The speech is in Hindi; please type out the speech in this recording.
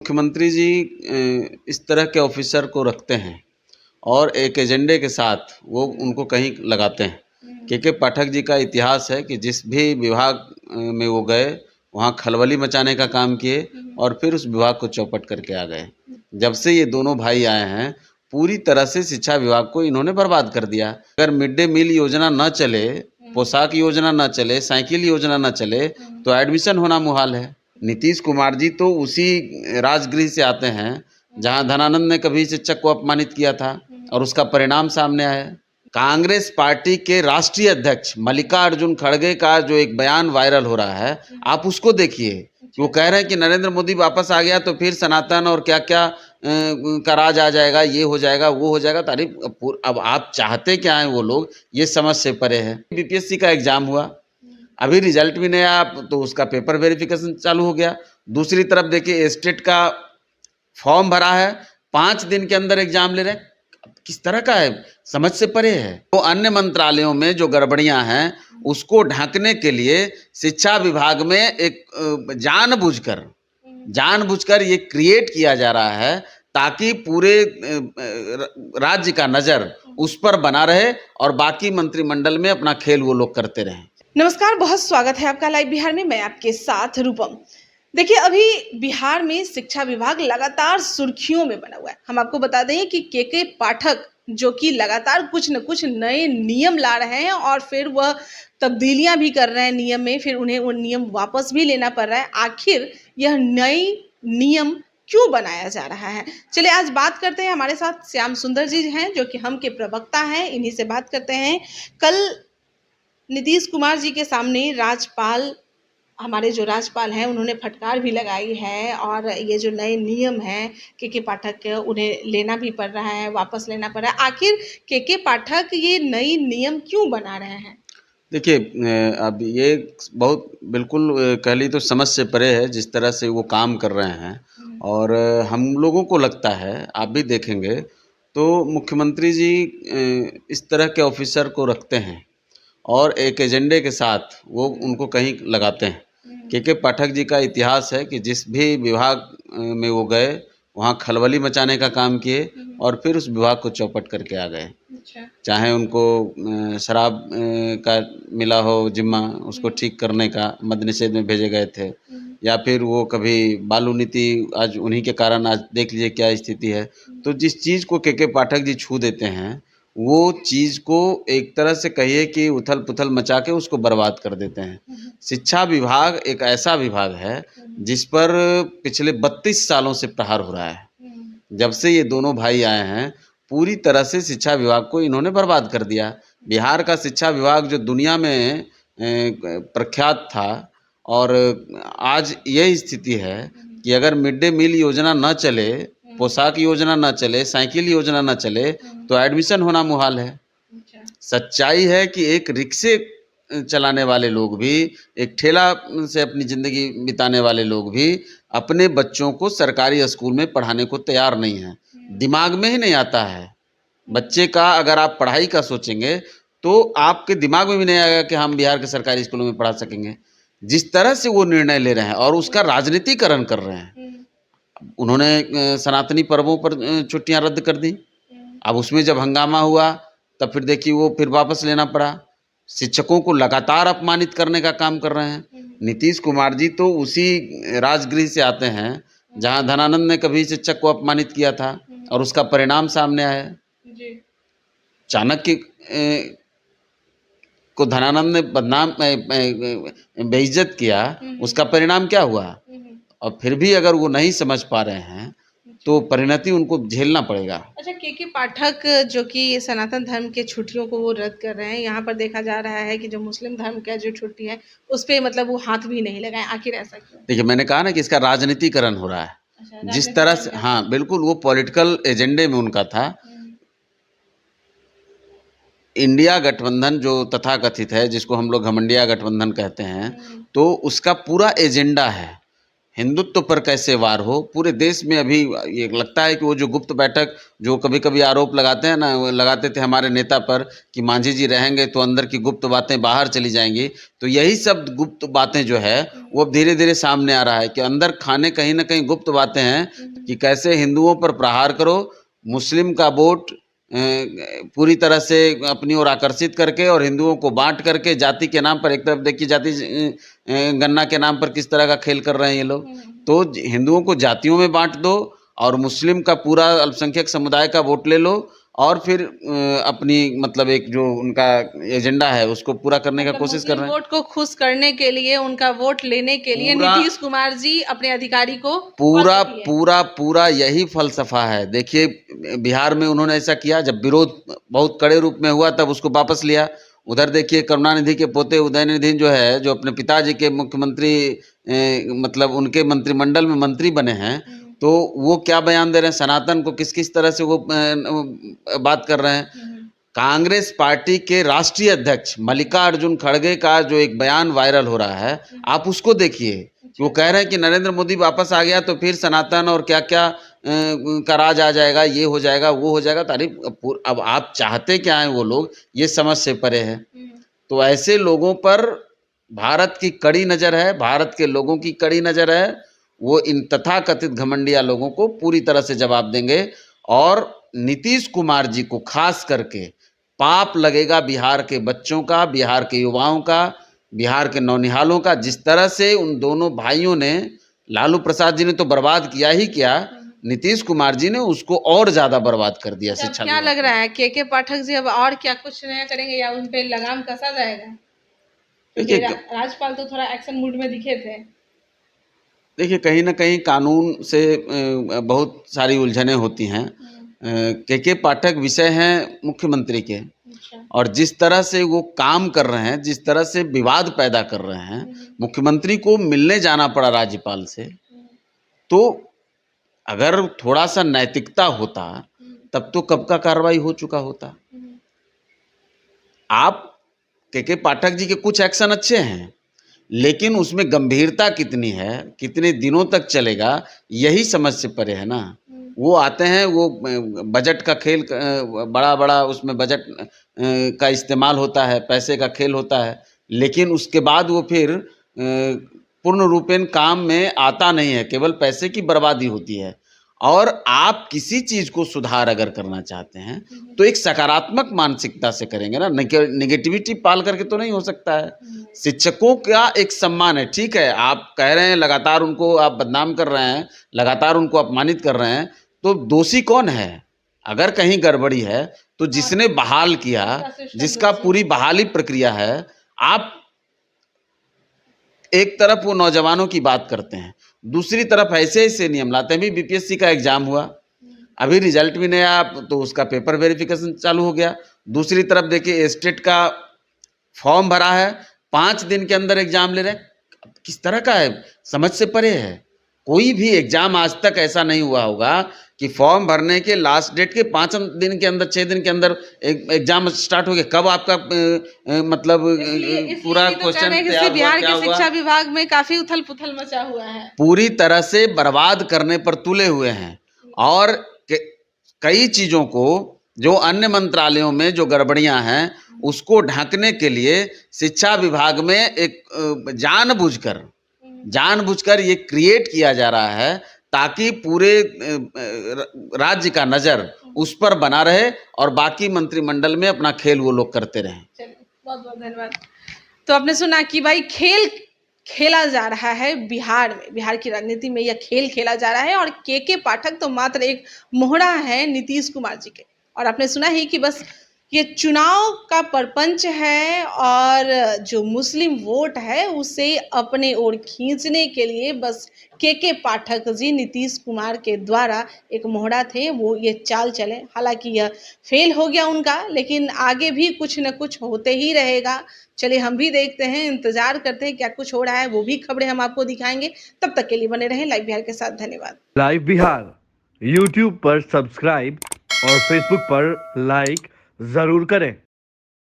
मुख्यमंत्री जी इस तरह के ऑफिसर को रखते हैं और एक एजेंडे के साथ वो उनको कहीं लगाते हैं। के पाठक जी का इतिहास है कि जिस भी विभाग में वो गए वहाँ खलबली मचाने का काम किए और फिर उस विभाग को चौपट करके आ गए। जब से ये दोनों भाई आए हैं पूरी तरह से शिक्षा विभाग को इन्होंने बर्बाद कर दिया। अगर मिड डे मील योजना न चले, पोशाक योजना न चले, साइकिल योजना न चले तो एडमिशन होना मुहाल है। नीतीश कुमार जी तो उसी राजगृह से आते हैं जहां धनानंद ने कभी शिक्षक को अपमानित किया था और उसका परिणाम सामने आया। कांग्रेस पार्टी के राष्ट्रीय अध्यक्ष मल्लिकार्जुन खड़गे का जो एक बयान वायरल हो रहा है, आप उसको देखिए। वो कह रहे हैं कि नरेंद्र मोदी वापस आ गया तो फिर सनातन और क्या क्या का राज आ जाएगा, ये हो जाएगा, वो हो जाएगा। तारीफ अब आप चाहते क्या हैं वो लोग, ये समझ से परे है। बीपीएससी का एग्जाम हुआ, अभी रिजल्ट भी नहीं आया तो उसका पेपर वेरिफिकेशन चालू हो गया। दूसरी तरफ देखिए स्टेट का फॉर्म भरा है, 5 दिन के अंदर एग्जाम ले रहे हैं। किस तरह का है, समझ से परे है। तो अन्य मंत्रालयों में जो गड़बड़ियां हैं उसको ढकने के लिए शिक्षा विभाग में एक जानबूझकर ये क्रिएट किया जा रहा है ताकि पूरे राज्य का नजर उस पर बना रहे और बाकी मंत्रिमंडल में अपना खेल वो लोग करते रहें। नमस्कार, बहुत स्वागत है आपका लाइव बिहार में। मैं आपके साथ रूपम। देखिए, अभी बिहार में शिक्षा विभाग लगातार सुर्खियों में बना हुआ है। हम आपको बता दें कि के पाठक जो कि लगातार कुछ न कुछ नए नियम ला रहे हैं और फिर वह तब्दीलियां भी कर रहे हैं नियम में, फिर उन्हें वो नियम वापस भी लेना पड़ रहा है। आखिर यह नई नियम क्यों बनाया जा रहा है? चलिए आज बात करते हैं। हमारे साथ श्याम सुंदर जी हैं जो कि हम के प्रवक्ता हैं, इन्हीं से बात करते हैं। कल नीतीश कुमार जी के सामने हमारे जो राज्यपाल हैं उन्होंने फटकार भी लगाई है और ये जो नए नियम हैं के पाठक के, उन्हें लेना भी पड़ रहा है, वापस लेना पड़ रहा है। आखिर के पाठक ये नई नियम क्यों बना रहे हैं? देखिए, अब ये बहुत बिल्कुल कह ली तो समझ से परे है जिस तरह से वो काम कर रहे हैं। और हम लोगों को लगता है, आप भी देखेंगे तो मुख्यमंत्री जी इस तरह के ऑफिसर को रखते हैं और एक एजेंडे के साथ वो उनको कहीं लगाते हैं। के पाठक जी का इतिहास है कि जिस भी विभाग में वो गए वहाँ खलबली मचाने का काम किए और फिर उस विभाग को चौपट करके आ गए। चाहे उनको शराब का मिला हो जिम्मा, उसको ठीक करने का मद्य निषेध में भेजे गए थे, या फिर वो कभी बालू नीति, आज उन्हीं के कारण आज देख लीजिए क्या स्थिति है। तो जिस चीज़ को के पाठक जी छू देते हैं वो चीज़ को एक तरह से कहिए कि उथल पुथल मचा के उसको बर्बाद कर देते हैं। शिक्षा विभाग एक ऐसा विभाग है जिस पर पिछले 32 सालों से प्रहार हो रहा है। जब से ये दोनों भाई आए हैं पूरी तरह से शिक्षा विभाग को इन्होंने बर्बाद कर दिया। बिहार का शिक्षा विभाग जो दुनिया में प्रख्यात था, और आज यही स्थिति है कि अगर मिड डे मील योजना न चले, पोशाक योजना न चले, साइकिल योजना न चले तो एडमिशन होना मुहाल है। सच्चाई है कि एक रिक्शे चलाने वाले लोग भी, एक ठेला से अपनी ज़िंदगी बिताने वाले लोग भी अपने बच्चों को सरकारी स्कूल में पढ़ाने को तैयार नहीं हैं। दिमाग में ही नहीं आता है बच्चे का। अगर आप पढ़ाई का सोचेंगे तो आपके दिमाग में भी नहीं आएगा कि हम बिहार के सरकारी स्कूलों में पढ़ा सकेंगे। जिस तरह से वो निर्णय ले रहे हैं और उसका राजनीतिकरण कर रहे हैं। उन्होंने सनातनी पर्वों पर छुट्टियां रद्द कर दी। अब उसमें जब हंगामा हुआ तब फिर देखिए वो फिर वापस लेना पड़ा। शिक्षकों को लगातार अपमानित करने का काम कर रहे हैं। नीतीश कुमार जी तो उसी राजगृह से आते हैं जहां धनानंद ने कभी शिक्षक को अपमानित किया था और उसका परिणाम सामने आया। चाणक्य को धनानंद ने बदनाम बेइज्जत किया, उसका परिणाम क्या हुआ? और फिर भी अगर वो नहीं समझ पा रहे हैं तो परिणति उनको झेलना पड़ेगा। अच्छा, के पाठक जो कि सनातन धर्म के छुट्टियों को वो रद्द कर रहे हैं, यहाँ पर देखा जा रहा है कि जो मुस्लिम धर्म का जो छुट्टी है उस पर मतलब वो हाथ भी नहीं लगाए। आखिर ऐसा क्यों? देखिए, मैंने कहा ना कि इसका राजनीतिकरण हो रहा है। अच्छा, जिस तरह से, हाँ बिल्कुल, वो पॉलिटिकल एजेंडे में उनका था। इंडिया गठबंधन जो तथाकथित है, जिसको हम लोग घमंडिया गठबंधन कहते हैं, तो उसका पूरा एजेंडा है हिंदुत्व पर कैसे वार हो। पूरे देश में अभी ये लगता है कि वो जो गुप्त बैठक जो कभी-कभी आरोप लगाते हैं ना, वो लगाते थे हमारे नेता पर कि मांझी जी रहेंगे तो अंदर की गुप्त बातें बाहर चली जाएँगी। तो यही सब गुप्त बातें जो है वो अब धीरे-धीरे सामने आ रहा है कि अंदर खाने कहीं न कहीं गुप्त बातें हैं कि कैसे हिंदुओं पर प्रहार करो, मुस्लिम का वोट पूरी तरह से अपनी ओर आकर्षित करके और हिंदुओं को बाँट करके जाति के नाम पर, एक तरफ देखिए जाति गणना के नाम पर किस तरह का खेल कर रहे हैं ये लोग। तो हिंदुओं को जातियों में बाँट दो और मुस्लिम का पूरा अल्पसंख्यक समुदाय का वोट ले लो और फिर अपनी मतलब एक जो उनका एजेंडा है उसको पूरा करने का मतलब कोशिश कर मुस्लिम रहे हैं। वोट को खुश करने के लिए, उनका वोट लेने के लिए पूरा नीतीश कुमार जी अपने अधिकारी को पूरा पद दिए। पूरा पूरा यही फलसफा है। देखिए बिहार में उन्होंने ऐसा किया, जब विरोध बहुत कड़े रूप में हुआ तब उसको वापस लिया। उधर देखिए करुणानिधि के पोते उदयनिधि जो है, जो अपने पिताजी के मुख्यमंत्री मतलब उनके मंत्रिमंडल में मंत्री बने हैं, तो वो क्या बयान दे रहे हैं, सनातन को किस किस तरह से वो बात कर रहे हैं। कांग्रेस पार्टी के राष्ट्रीय अध्यक्ष मल्लिकार्जुन खड़गे का जो एक बयान वायरल हो रहा है, आप उसको देखिए। वो कह रहे हैं कि नरेंद्र मोदी वापस आ गया तो फिर सनातन और क्या क्या का राज आ जाएगा, ये हो जाएगा वो हो जाएगा। तारीफ अब आप चाहते क्या हैं वो लोग, ये समझ से परे है। तो ऐसे लोगों पर भारत की कड़ी नज़र है, भारत के लोगों की कड़ी नज़र है। वो इन तथाकथित घमंडिया लोगों को पूरी तरह से जवाब देंगे और नीतीश कुमार जी को खास करके पाप लगेगा बिहार के बच्चों का, बिहार के युवाओं का, बिहार के नौनिहालों का। जिस तरह से उन दोनों भाइयों ने, लालू प्रसाद जी ने तो बर्बाद किया ही किया, नीतीश कुमार जी ने उसको और ज्यादा बर्बाद कर दिया अब शिक्षा क्या विभाग लग रहा है के पाठक जी अब और क्या कुछ नया करेंगे या उन पे लगाम कसा जाएगा? क्योंकि देखिए राज्यपाल तो थोड़ा एक्शन मूड में दिखे थे। देखिए कहीं ना कहीं कानून से बहुत सारी उलझनें होती हैं। के पाठक विषय हैं मुख्यमंत्री के, अच्छा। और जिस तरह से वो काम कर रहे हैं, जिस तरह से विवाद पैदा कर रहे हैं, मुख्यमंत्री को मिलने जाना पड़ा राज्यपाल से। तो अगर थोड़ा सा नैतिकता होता तब तो कब का कार्रवाई हो चुका होता। आप के पाठक जी के कुछ एक्शन अच्छे हैं, लेकिन उसमें गंभीरता कितनी है, कितने दिनों तक चलेगा, यही समझ से परे है ना। वो आते हैं, वो बजट का खेल बड़ा बड़ा उसमें बजट का इस्तेमाल होता है, पैसे का खेल होता है, लेकिन उसके बाद वो फिर पूर्ण रूपेण काम में आता नहीं है, केवल पैसे की बर्बादी होती है। और आप किसी चीज़ को सुधार अगर करना चाहते हैं तो एक सकारात्मक मानसिकता से करेंगे ना, नेगेटिविटी पाल करके तो नहीं हो सकता है। शिक्षकों का एक सम्मान है, ठीक है, आप कह रहे हैं लगातार उनको आप बदनाम कर रहे हैं, लगातार उनको अपमानित कर रहे हैं, तो दोषी कौन है? अगर कहीं गड़बड़ी है तो जिसने बहाल किया, जिसका पूरी बहाली प्रक्रिया है, आप एक तरफ वो नौजवानों की बात करते हैं, दूसरी तरफ ऐसे ऐसे नियम लाते हैं। अभी बीपीएससी का एग्जाम हुआ, अभी रिजल्ट भी नहीं आया तो उसका पेपर वेरिफिकेशन चालू हो गया। दूसरी तरफ देखिए स्टेट का फॉर्म भरा है, 5 दिन के अंदर एग्जाम ले रहे हैं। किस तरह का है, समझ से परे है। कोई भी एग्जाम आज तक ऐसा नहीं हुआ होगा कि फॉर्म भरने के लास्ट डेट के 5 दिन के अंदर, 6 दिन के अंदर एग्जाम स्टार्ट हो गया। कब आपका मतलब पूरा क्वेश्चन तैयार हुआ, बिहार क्या के हुआ? शिक्षा विभाग में काफी उथल पुथल मचा हुआ है, पूरी तरह से बर्बाद करने पर तुले हुए हैं। और कई चीजों को, जो अन्य मंत्रालयों में जो गड़बड़ियां हैं, उसको ढकने के लिए शिक्षा विभाग में एक जानबूझकर ये क्रिएट किया जा रहा है ताकि पूरे राज्य का नजर उस पर बना रहे और बाकी मंत्रिमंडल में अपना खेल वो लोग करते रहें। बहुत बहुत धन्यवाद। तो आपने सुना कि भाई खेल खेला जा रहा है बिहार में, बिहार की राजनीति में यह खेल खेला जा रहा है और के पाठक तो मात्र एक मोहरा है नीतीश कुमार जी के। और आपने सुना ही कि बस ये चुनाव का परपंच है और जो मुस्लिम वोट है उसे अपने ओर खींचने के लिए बस के पाठक जी नीतीश कुमार के द्वारा एक मोहरा थे, वो ये चाल चले। हालांकि यह फेल हो गया उनका, लेकिन आगे भी कुछ न कुछ होते ही रहेगा। चलिए हम भी देखते हैं, इंतजार करते हैं क्या कुछ हो रहा है, वो भी खबरें हम आपको दिखाएंगे। तब तक के लिए बने रहें लाइव बिहार के साथ। धन्यवाद। लाइव बिहार यूट्यूब पर सब्सक्राइब और फेसबुक पर लाइक जरूर करें।